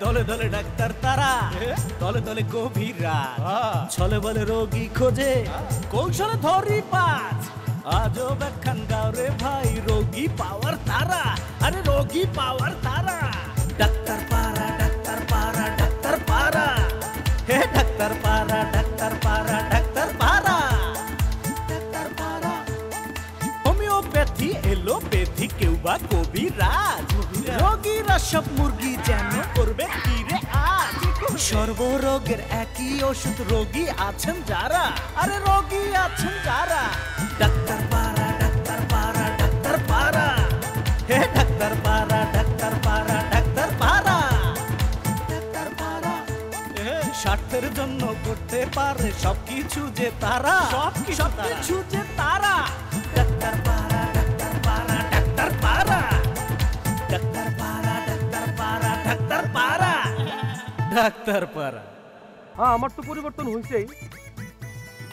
দলে দলে ডাক্তার তারা, দলে দলে গভীর রাত, ছলে বলে রোগী খোঁজে, কৌশলে ধরি পাঁচ। আজও ব্যাখ্যান গাও রে ভাই, রোগী পাওয়ার তারা, আরে রোগী পাওয়ার তারা। ডাক্তার পাড়া, ডাক্তার পাড়া, ডাক্তার পাড়া, হে ডাক্তার পাড়া, ডাক্তার পাড়া, ডাক্তার পাড়া, ডাক্তার পাড়া। হোমিওপ্যাথি, এলোপ্যাথি, কেউ বা কবিরাজ, রোগীরা সব মুরগি যেন করবে ফিরে আজ। সর্বরোগের একই ওষুধ, রোগী আছেন যারা, আরে রোগী আছেন যারা। ডাক্তার পাড়া, ডাক্তার পাড়া, ডাক্তার পাড়া, হে ডাক্তার পাড়া, ডাক্তার পাড়া, ডাক্তার পাড়া, ডাক্তার পাড়া। স্বার্থের জন্য করতে পারে সবকিছু যে তারা, সবকিছু যে তারা। ডাক্তার পাড়া, ডাক্তার পাড়া, ডাক্তার পাড়া, ডাক্তার পাড়া, ডাক্তার পাড়া, ডাক্তার পাড়া, ডাক্তার পাড়া। হ্যাঁ, আমার তো পরিবর্তন হয়েছেই,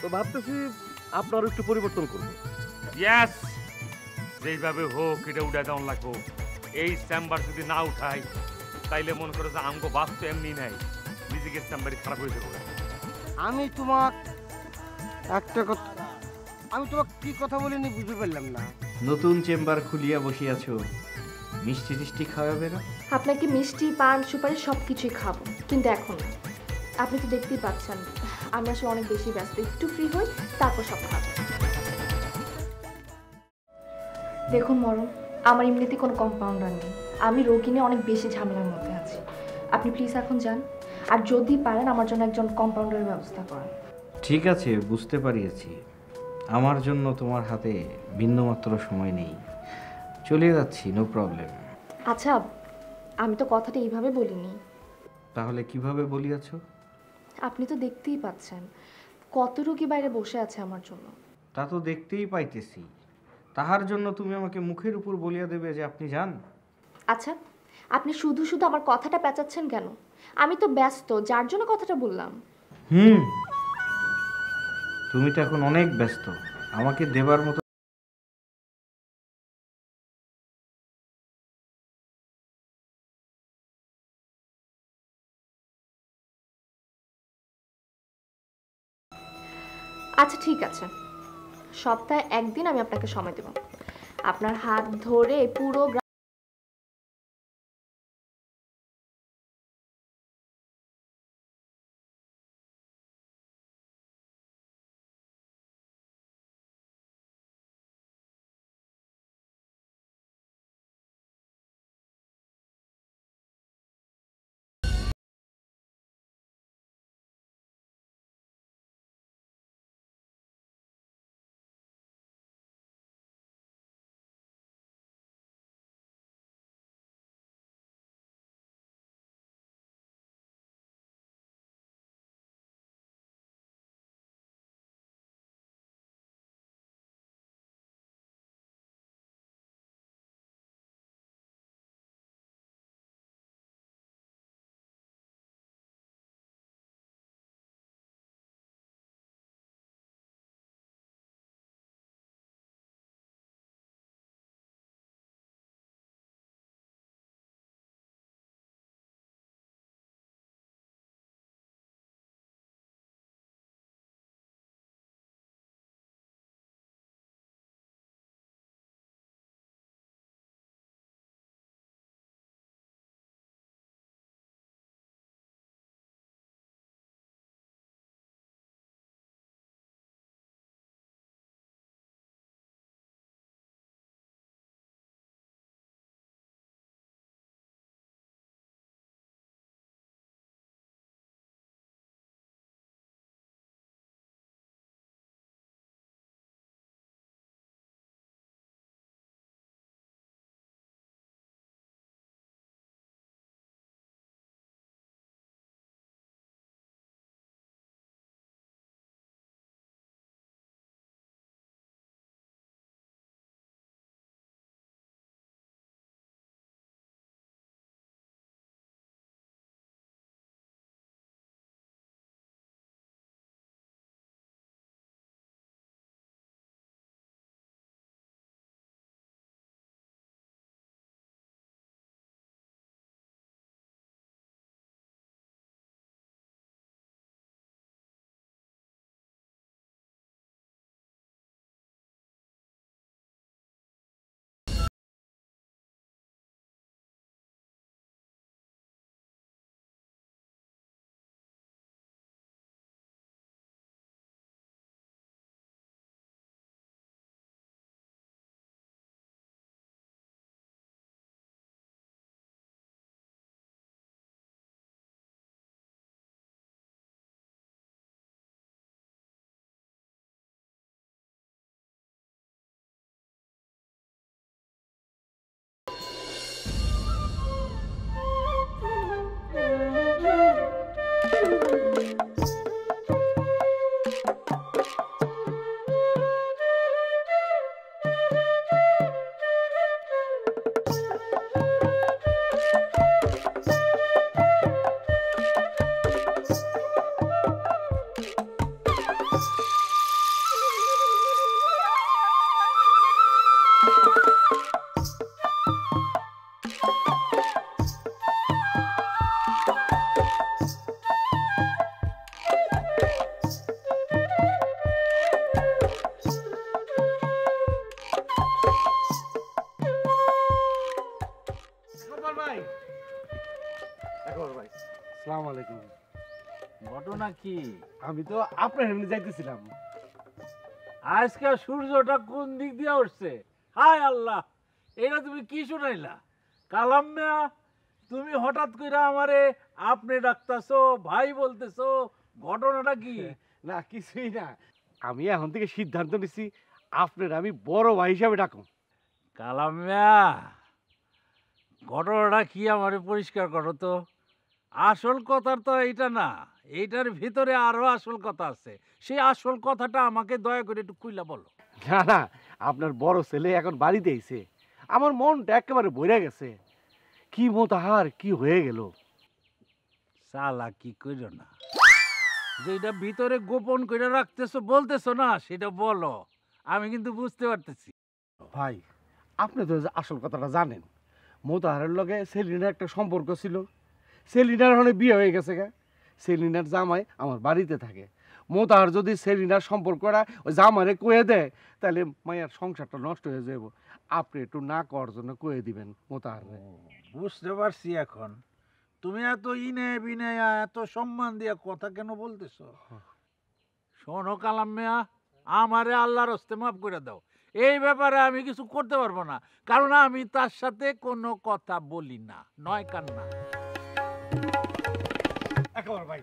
তো ভাবতেছি আপনারও একটু পরিবর্তন করবো। ইয়েস, যেইভাবে হোক এটা উঠে দেওয়ান লাগবো। এই চেম্বার যদি না উঠাই তাইলে মনে করো যে আমগো বাস তো এমনি নাই, নিজেকে চেম্বারই খারাপ হয়ে যাবো। আমি তোমাক একটা কথা, আমি তোমাকে কি কথা বলিনি বুঝতে পারলাম না। নতুন চেম্বার খুলিয়া বসিয়াছো, মিষ্টি টিষ্টি খাওয়াবে না? আপনাকে মিষ্টি, পান, সুপারি সব কিছুই খাবো, কিন্তু এখন না। আপনি তো দেখতেই পাচ্ছেন আমি আসলে অনেক বেশি ব্যস্ত, একটু ফ্রি হই তারপর সব খাবো। দেখুন মরম, আমার এমনিতে কোনো কম্পাউন্ডার নেই, আমি রোগী নিয়ে অনেক বেশি ঝামেলার মধ্যে আছি। আপনি প্লিজ এখন যান, আর যদি পারেন আমার জন্য একজন কম্পাউন্ডারের ব্যবস্থা করেন। ঠিক আছে, বুঝতে পারিয়েছি। আমার জন্য তোমার হাতে বিন্দুমাত্র সময় নেই, চলে যাচ্ছি, নো প্রবলেম। আচ্ছা, আমি তো কথাটা এইভাবে বলিনি। তাহলে কিভাবে বলিয়াছ? আপনি তো দেখতেই পাচ্ছেন কত রোগী বাইরে বসে আছে আমার জন্য। তা তো দেখতেই পাইতেছি, তাহার জন্য তুমি আমাকে মুখের উপর বলিয়া দেবে যে আপনি যান? আচ্ছা, আপনি শুধু শুধু আমার কথাটা পেঁচাচ্ছেন কেন? আমি তো ব্যস্ত, যার জন্য কথাটা বললাম। তুমি তো এখন অনেক ব্যস্ত, আমাকে দেবার মতো আচ্ছা ঠিক আছে, সপ্তাহে একদিন আমি আপনাকে সময় দেব, আপনার হাত ধরে পুরো নাকি? আমি তো আপনার এমনি যাইতেছিলাম। আজকে সূর্যটা কোন দিক দিয়ে উঠছে? হায় আল্লাহ, এটা তুমি কি শুনাইলা? কালাম মিয়া, তুমি হঠাৎ করে আমারে আপনি ডাকতেছো, ভাই বলতেছো, ঘটনাটা কি? না কিছুই না, আমি এখন থেকে সিদ্ধান্ত নিছি আপনার আমি বড় ভাই হিসাবে ডাকুম। কালাম মিয়া, ঘটনাটা কি আমারে পরিষ্কার করো তো। আসল কথার তো এইটা না, এইটার ভিতরে আরো আসল কথা আছে। সেই আসল কথাটা আমাকে দয়া করে একটু খুইলা বলো। না না, আপনার বড় ছেলে এখন বাড়িতে আইছে, আমার মনটা একেবারে বইরা গেছে। কি মোতাহার কি হয়ে গেল। সালা কি কইরো না, যেটা ভিতরে গোপন করে রাখতেছো বলতেছো না, সেটা বলো। আমি কিন্তু বুঝতে পারতেছি। ভাই আপনি তো আসল কথাটা জানেন, মোতাহারের লগে সেলিনার একটা সম্পর্ক ছিল। সেলিনার হলে বিয়ে হয়ে গেছে গা। সেলিনার জামাই আমার বাড়িতে থাকে। মোতাহার যদি সেলিনার সম্পর্কটা ওই জামাইরে কয়ে দেয়, তাহলে মায়ের সংসারটা নষ্ট হয়ে যাব। আপনি একটু না করার জন্য কয়ে দিবেন মোতাহারে। বুঝতে পারছি এখন। তুমি এত ইনে বিনে এত সম্মান দিয়া কথা কেন বলতেছো? শোনো কালাম মিয়া, আমারে আল্লাহর হস্তে মাফ করে দাও। এই ব্যাপারে আমি কিছু করতে পারবো না, কারণ আমি তার সাথে কোনো কথা বলি না, নয় কান্না। একেবারে ভাই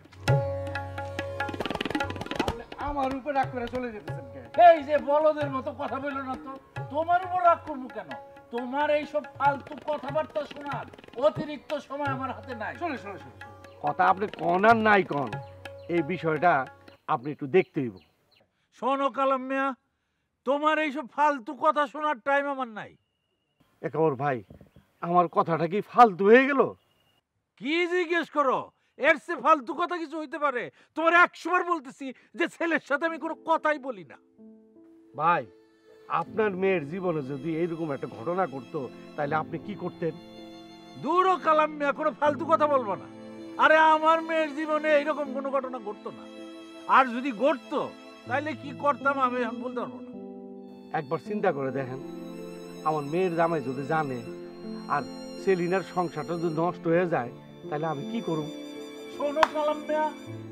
আপনি আমার উপর রাগ করে চলে যেতেছেন কে? এই যে বলদের মতো কথা বললো না তো, তোমার উপর রাগ করবো কেন? তোমার এইসব ফালতু কথাবার্তা শোনার অতিরিক্ত সময় আমার হাতে নাই। শোনে শোনে শোনে, কথা আপনি কন আর নাই কন, এই বিষয়টা আপনি একটু দেখতে হইব। শোনো কালাম মিয়া, তোমার এইসব ফালতু কথা শোনার টাইম আমার নাই। একেবারে ভাই আমার কথাটা কি ফালতু হয়ে গেল? কি জিজ্ঞেস করো? এর চেয়ে ফালতু কথা কিছু হইতে পারে? তোমার 100 বার বলতেছি যে ছেলের সাথে আমি কোনো কথাই বলি না। ভাই আপনার মেয়ের জীবনে যদি এইরকম একটা ঘটনা ঘটতো, তাহলে আপনি কি করতেন? দূরও কালাম মিয়া, কোনো ফালতু কথা বলবো না। আরে আমার মেয়ের জীবনে এইরকম কোনো ঘটনা ঘটতো না, আর যদি ঘটতো তাহলে কি করতাম আমি এখন বলতে পারবো না। একবার চিন্তা করে দেখেন, আমার মেয়ের জামাই যদি জানে আর সেলিনার সংসারটা যদি নষ্ট হয়ে যায়, তাহলে আমি কি করব? শোনো কালাম মিয়া,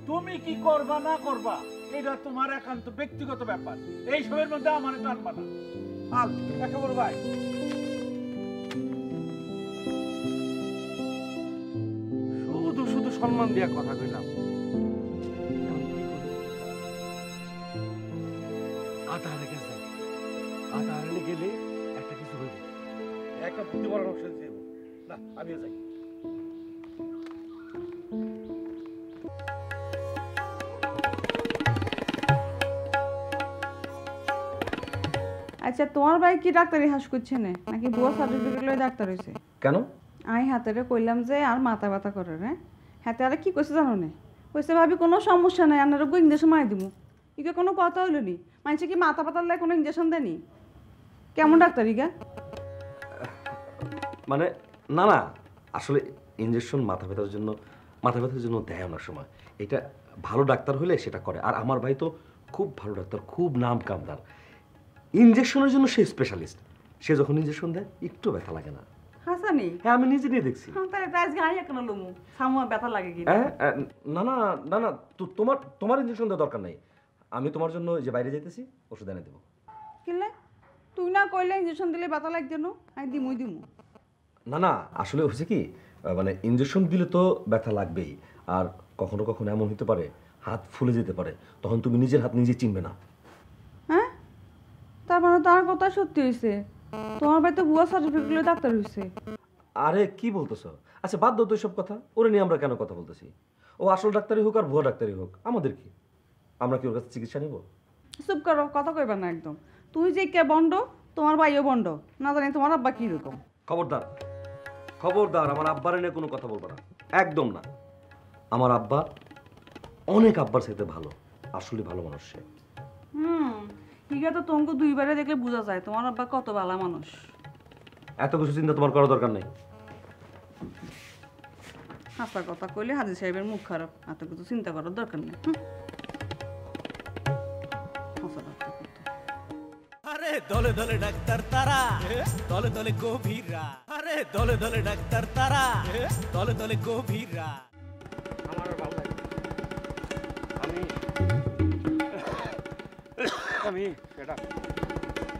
তুমি কি করবা না করবা এটা তোমার একান্ত ব্যক্তিগত ব্যাপার। এই সবের মধ্যে আমার টানবা না। একেবারে ভাই, শুধু শুধু সম্মান দিয়া কথা কইলাম। আধারে গেছে, আধারে গেলে একটা কিছু হইব, একটা বুদ্ধি পরামর্শ দিব না, আমিও যাই। আচ্ছা তোমার ভাই কি ডাক্তারি হাস করছে না নাকি বুয়া সার্টিফিকেট লয়ে ডাক্তার হইছে? কেন? আমি হাতেরে কইলাম যে আর মাথা ব্যথা করে রে, হাতে আর কি কইছে জানো না? কইছে ভাবি কোনো সমস্যা নাই, আপনার রোগ ইঞ্জেকশন মারি দিমু। ইকে কোনো কথা হইলো নি? মানুষে কি মাথা ব্যথার লাগে কোনো ইঞ্জেকশন দেয়নি? কেমন ডাক্তার ইগা? মানে না না, আসলে ইঞ্জেকশন মাথা ব্যথার জন্য দেয় অনেক সময়। এটা ভালো ডাক্তার হলে সেটা করে। আর আমার ভাই তো খুব ভালো ডাক্তার, খুব নাম কামদার। ইঞ্জেকশনের জন্য সে স্পেশালিস্ট। সে যখন ইঞ্জেকশন দেয় একটু ব্যথা লাগে না। হাসানি? হ্যাঁ, আমি নিজে নিয়ে দেখছি। হ্যাঁ, তাহলে আজকে আইয়া কেন লমু? সামুয়া ব্যথা লাগে কি? না না না না, তোমার ইঞ্জেকশন দেওয়ার দরকার নাই। আমি তোমার জন্য যে বাইরে যাইতেছি ওষুধ এনে দেবো। কিলে তুই না কইলে ইঞ্জেকশন দিলে ব্যথা লাগবে না? আমি দিমু। না না, আসলে হচ্ছে কি, মানে ইঞ্জেকশন দিলে তো ব্যথা লাগবেই। আর কখনো কখনো এমন হতে পারে হাত ফুলে যেতে পারে, তখন তুমি নিজের হাত নিজে চিনবে না। হ্যাঁ, তার মানে তার কথা সত্যি হয়েছে? তোমার ভাই তো ভুয়া সার্টিফিকেট লয়ে ডাক্তার হয়েছে। আরে কি বলতেছ? আচ্ছা বাদ দাও তো সব কথা, ওরে নিয়ে আমরা কেন কথা বলতেছি? ও আসল ডাক্তারই হোক আর ভুয়া ডাক্তারই হোক, আমাদের কি? আমরা কি ওর কাছে চিকিৎসা নিব? চুপ করো, কথা কইবা না একদম। তুই যে কে বন্ড, তোমার ভাইও বন্ড। না জানি তোমার আব্বা কি রকম। খবরদার খবরদার, আমার আব্বার নিয়ে কোনো কথা বলবো না, একদম না। আমার আব্বা অনেক আব্বার সাথে ভালো, আসলে ভালো মানুষ সে। ঠিক আছে, তোমাকে দুইবারে দেখলে বোঝা যায় তোমার আব্বা কত ভালো মানুষ। এত কিছু চিন্তা তোমার করার দরকার নেই। হাসা কথা কইলে হাজি সাহেবের মুখ খারাপ, এত কিছু চিন্তা করার দরকার নেই। আরে দলে দলে ডাক্তার তারা, দলে দলে গভীরা। আরে দলে দলে ডাক্তার তারা, দলে দলে গভীরা। আমার ভালো লাগে। আমি এটা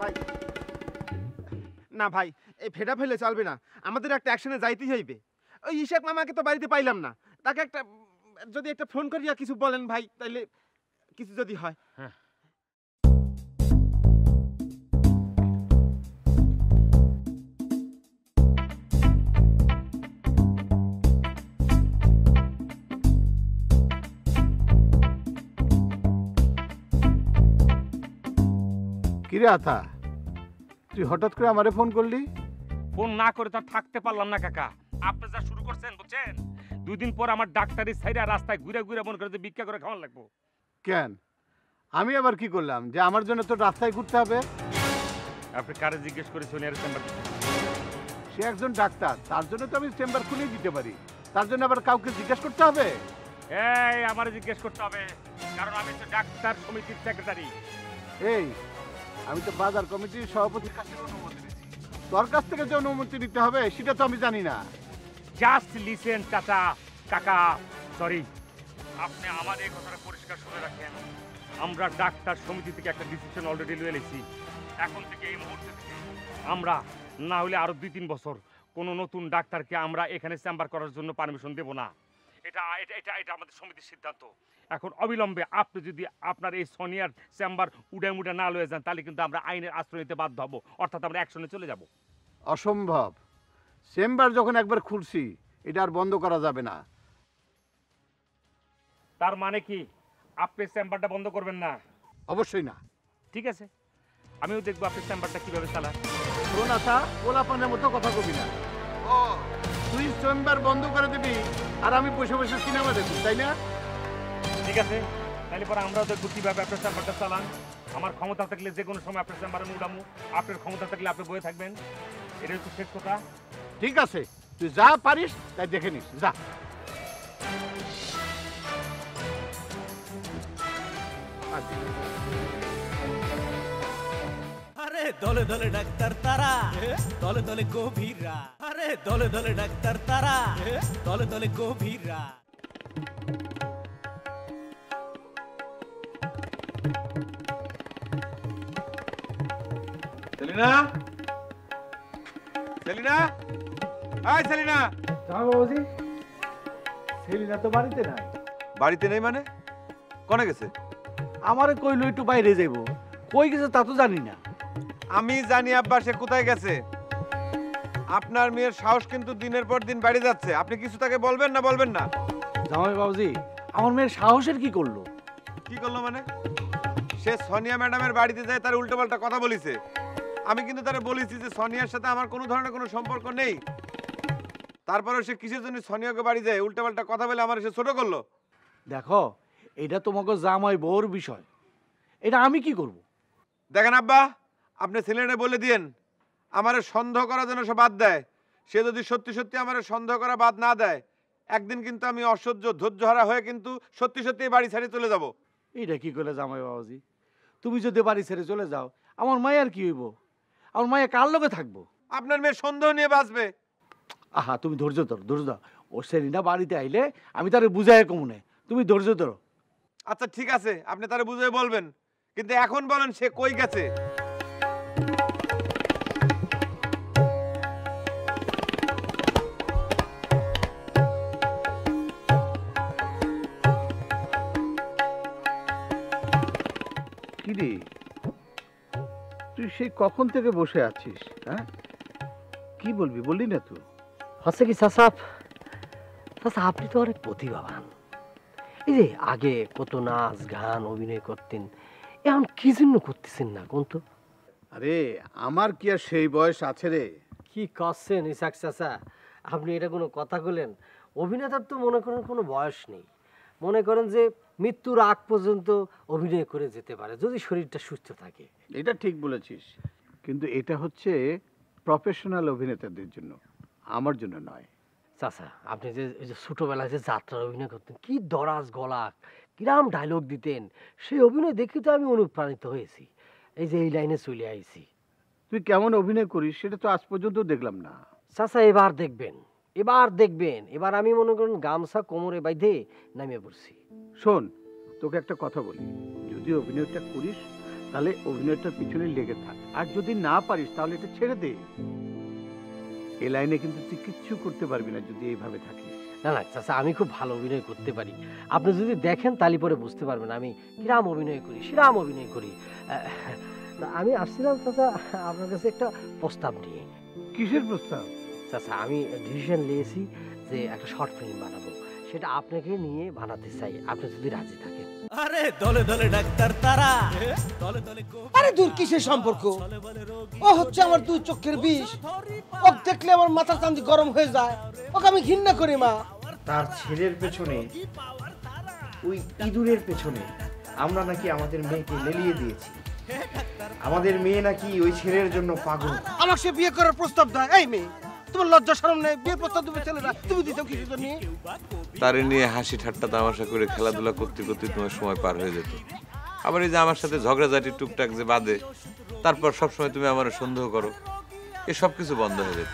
ভাই না ভাই, এই ফেটা ফেলে চলবে না, আমাদের একটা অ্যাকশনে যাইতেই হইবে। ওই ইশাক মামাকে তো বাড়িতে পাইলাম না, তাকে একটা যদি একটা ফোন করিয়া কিছু বলেন ভাই, তাইলে কিছু যদি হয়। কিরে আথা, তুই হঠাৎ করে আমারে ফোন করলি? ফোন না করে তো আর থাকতে পারলাম না কাকা। আপনি যা শুরু করছেন বুঝছেন, 2 দিন পর আমার ডাক্তারি সাইডা রাস্তায় ঘুরে ঘুরে মনে করে যে ভিক্ষা করে খাওয়ান লাগবো। কেন, আমি আবার কি করলাম যে আমার জন্য তো রাস্তায় ঘুরতে হবে? আপনি কারে জিজ্ঞেস করে সোনিয়ার চেম্বার? সে একজন ডাক্তার, তার জন্য তো আমি চেম্বার খুলে দিতে পারি, তার জন্য আবার কাউকে জিজ্ঞেস করতে হবে? এই আমারে জিজ্ঞেস করতে হবে, কারণ আমি তো ডাক্তার সমিতির সেক্রেটারি। এই, আমি তো বাজার কমিটির সভাপতির কাছে অনুমতি নিয়েছি, তোর কাছ থেকে যে অনুমতি নিতে হবে সেটা তো আমি জানি না। জাস্ট লিসেন চাচা, কাকা, সরি, আপনি আমার এই কথাটা পরিষ্কার শুনে রাখেন। আমরা ডাক্তার সমিতি থেকে একটা ডিসিশন অলরেডি লয়ে নিয়েছি। এখন থেকে এই মুহূর্তে থেকে আমরা না হলে আরো 2-3 বছর কোনো নতুন ডাক্তারকে আমরা এখানে চেম্বার করার জন্য পারমিশন দেব না। এটা এটা এটা এটা আমাদের সমিতির সিদ্ধান্ত। এখন অবিলম্বে আপনি যদি আপনার এই সোনিয়ার চেম্বার উড়ে মুড়ে না লয়ে যান, তাহলে কিন্তু আমরা আইনের আশ্রয় নিতে বাধ্য হব, অর্থাৎ আমরা অ্যাকশনে চলে যাব। অসম্ভব, চেম্বার যখন একবার খুলছি এটা আর বন্ধ করা যাবে না। তার মানে কি আপনি চেম্বারটা বন্ধ করবেন না? অবশ্যই না। ঠিক আছে, আমিও দেখবো আপনি চেম্বারটা কিভাবে চালান। শোন আশা, পোলাপানের মতো কথা কবি না। ও, তুই চেম্বার বন্ধ করে দিবি আর আমি বসে বসে সিনেমা দেখবি, তাই না? ঠিক আছে, তাহলে পরে আমরাও দেখবো কিভাবে আপনার চেম্বারটা চালান। আমার ক্ষমতা থাকলে যে কোনো সময় আপনার চেম্বারে উঠামু, আপনার ক্ষমতা থাকলে আপনি বয়ে থাকবেন। এটা হচ্ছে শেষ কথা। ঠিক আছে, তুই যা পারিস তাই দেখে নিস, যা। আরে দলে দলে ডাক্তার তারা, দলে দলে গভীরা। আরে দলে দলে ডাক্তার তারা, দলে দলে গভীরা। সেলিনা, সেলিনা, আয় সেলিনা। জামাই বাবুজি, সেলিনা তো বাড়িতে নাই। বাড়িতে নেই মানে? কোনে গেছে? আমারে কইলো একটু বাইরে যাইব, কই গেছে তা তো জানি না। আমি জানি আব্বা সে কোথায় গেছে। আপনার মেয়ের সাহস কিন্তু দিনের পর দিন বেড়ে যাচ্ছে, আপনি কিছু তাকে বলবেন না? বলবেন না? জামাই বাবুজি, আমার মেয়ের সাহসের কি করলো? কি করলো মানে? সে সোনিয়া ম্যাডামের বাড়িতে যায়, তার উল্টোপাল্টা কথা বলিছে। আমি কিন্তু তারা বলেছি যে সোনিয়ার সাথে আমার কোনো ধরনের কোনো সম্পর্ক নেই। তারপরে সে কিসের জন্য সোনিয়াকে বাড়ি যায় উল্টোপাল্টা কথা বলে আমার সে ছোট করলো? দেখো, এটা তোমাকে জামাই বউর বিষয়, এটা আমি কি করব? দেখেন আব্বা, আপনি ছেলেটা বলে দিয়েন আমারে সন্দেহ করা যেন সে বাদ দেয়। সে যদি সত্যি সত্যি আমারে সন্দেহ করা বাদ না দেয়, একদিন কিন্তু আমি অসহ্য ধৈর্যহারা হয়ে কিন্তু সত্যি সত্যি বাড়ি ছেড়ে চলে যাব। এটা কি করে জামাই বাবাজি? তুমি যদি বাড়ি ছেড়ে চলে যাও, আমার মায়ের কি হইব? আমার মায়ে কার লগে থাকবো? আপনার মেয়ে সন্দেহ নিয়ে বাঁচবে। আহা, তুমি ধৈর্য ধরো, ধৈর্য ধরো। ও সেলিনা বাড়িতে আইলে আমি তারে বুঝাই কমুনে, তুমি ধৈর্য ধরো। আচ্ছা ঠিক আছে, আপনি তারে বুঝিয়ে বলবেন, কিন্তু এখন বলেন সে কই গেছে? কিরে, তুই সেই কখন থেকে বসে আছিস? হ্যাঁ, কি বলবি, বললি না তো? হচ্ছে কি চাচা, চাচা আপনি তো অনেক প্রতিভাবান। এই যে আগে কত নাচ গান অভিনয় করতেন, এখন কি জন্য করতেছেন না কোন তো? আরে আমার কি আর সেই বয়স আছে রে? কি করছেন ইসাক চাচা, আপনি এটা কোনো কথা বলেন? অভিনেতার তো মনে করেন কোনো বয়স নেই, মনে করেন যে মৃত্যুর আগ পর্যন্ত অভিনয় করে যেতে পারে যদি শরীরটা সুস্থ থাকে। এটা ঠিক বলেছিস, কিন্তু এটা হচ্ছে প্রফেশনাল অভিনেতাদের জন্য, আমার জন্য নয়। চাচা আপনি যে এই যে ছোটবেলায় যে যাত্রার অভিনয় করতেন, কি দরাজ গলা, কিরাম ডায়লগ দিতেন, সেই অভিনয় দেখে তো আমি অনুপ্রাণিত হয়েছি, এই যে এই লাইনে চলে আইছি। তুই কেমন অভিনয় করিস সেটা তো আজ পর্যন্ত দেখলাম না। চাচা এবার দেখবেন, এবার দেখবেন, এবার আমি মনে করেন গামছা কোমরে বাইধে নামিয়ে পড়ছি। শোন, তোকে একটা কথা বলি, যদি অভিনয়টা করিস তাহলে অভিনয়টার পিছনে লেগে থাক, আর যদি না পারিস তাহলে এটা ছেড়ে দে। এ লাইনে কিন্তু তুই কিচ্ছু করতে পারবি না যদি এইভাবে থাকিস। না না চাচা, আমি খুব ভালো অভিনয় করতে পারি। আপনি যদি দেখেন তাহলে পরে বুঝতে পারবেন আমি কিরাম অভিনয় করি, সেরাম অভিনয় করি। আমি আসছিলাম চাচা আপনার কাছে একটা প্রস্তাব নিয়ে। কিসের প্রস্তাব? চাচা আমি ডিসিশন নিয়েছি যে একটা শর্ট ফিল্ম বানাবো, সেটা আপনাকে নিয়ে বানাতে চাই, আপনি যদি রাজি থাকেন। আরে দলে দলে ডাক্তার তারা, দলে দলে আরে দূর কিসের সম্পর্ক? ও হচ্ছে আমার দুই চোখের বিষ। ওকে দেখলে আমার মাথা চান্দি গরম হয়ে যায়। ওকে আমি ঘৃণা করি মা। তার ছেলের পেছনে, ওই ইঁদুরের পেছনে আমরা নাকি আমাদের মেয়েকে লেলিয়ে দিয়েছি। আমাদের মেয়ে নাকি ওই ছেলের জন্য পাগল। আমাকে সে বিয়ে করার প্রস্তাব দেয়। এই মেয়ে, তোমার লজ্জা শরম নেই? বিয়ের প্রস্তাব দেবে ছেলেরা, তুমি দিতে কিছু তো নিয়ে। তারে নিয়ে হাসি ঠাট্টা তামাশা করে খেলাধুলা করতে করতে তোমার সময় পার হয়ে যেত। আবার এই যে আমার সাথে ঝগড়াঝাটি টুকটাক যে বাদে, তারপর সবসময় তুমি আমার সন্দেহ করো, এসব কিছু বন্ধ হয়ে যেত।